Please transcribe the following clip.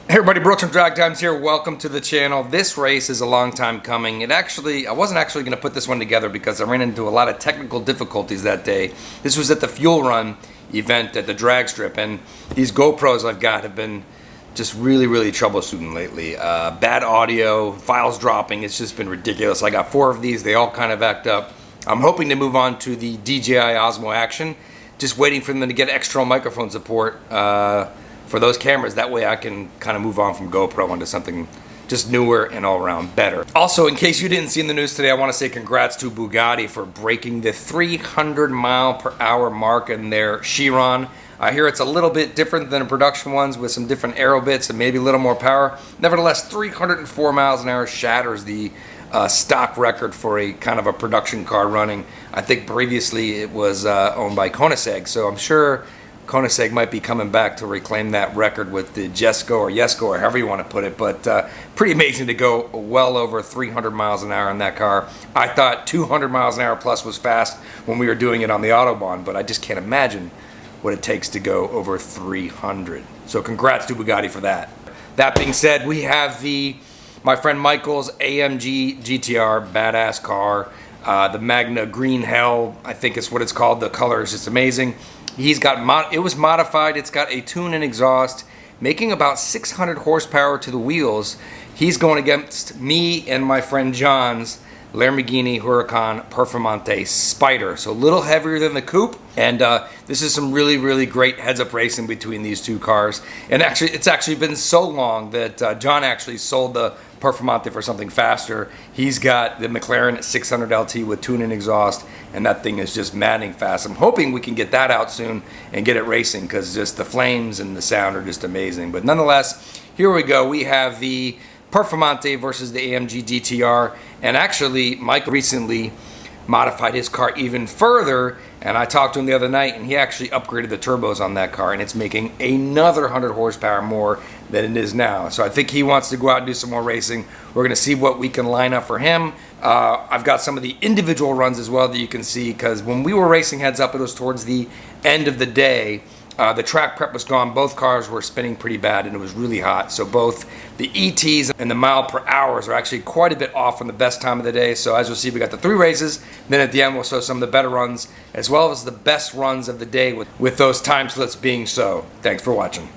Hey everybody, Brooks from Drag Times here. Welcome to the channel. This race is a long time coming. I wasn't actually going to put this one together because I ran into a lot of technical difficulties that day. This was at the Fuel Run event at the drag strip, and these GoPros I've got have been just really troubleshooting lately. Bad audio, files dropping, it's just been ridiculous. I got 4 of these, they all kind of act up. I'm hoping to move on to the DJI Osmo Action, just waiting for them to get external microphone support for those cameras. That way I can kind of move on from GoPro onto something just newer and all around better. Also, in case you didn't see in the news today, I want to say congrats to Bugatti for breaking the 300 mile per hour mark in their Chiron. I hear it's a little bit different than the production ones with some different aero bits and maybe a little more power. Nevertheless, 304 miles an hour shatters the stock record for a kind of a production car running. I think previously it was owned by Koenigsegg, so I'm sure Koenigsegg might be coming back to reclaim that record with the Jesko or Yesko or however you want to put it, but pretty amazing to go well over 300 miles an hour in that car. I thought 200 miles an hour plus was fast when we were doing it on the Autobahn, but I just can't imagine what it takes to go over 300. So congrats to Bugatti for that. That being said, we have my friend Michael's AMG GTR, badass car. The Magna Green Hell, I think is what it's called. The color is just amazing. He's got it was modified. It's got a tune and exhaust, making about 600 horsepower to the wheels. He's going against me and my friend John's Lamborghini Huracan Performante Spyder. So a little heavier than the coupe, and this is some really great heads-up racing between these two cars. And actually, it's actually been so long that John actually sold the Performante for something faster. He's got the McLaren 600 LT with tune and exhaust, and that thing is just maddening fast. I'm hoping we can get that out soon and get it racing, because just the flames and the sound are just amazing. But nonetheless, here we go. We have the Performante versus the AMG GTR, and actually Mike recently modified his car even further, and I talked to him the other night, and he actually upgraded the turbos on that car, and it's making another 100 horsepower more than it is now. So I think he wants to go out and do some more racing. We're going to see what we can line up for him. I've got some of the individual runs as well that you can see, because when we were racing heads up, it was towards the end of the day. The track prep was gone. Both cars were spinning pretty bad, and it was really hot. So both the ETs and the mile per hours are actually quite a bit off from the best time of the day. So as you'll see, we got the 3 races. Then at the end, we'll show some of the better runs, as well as the best runs of the day with those time splits being so. Thanks for watching.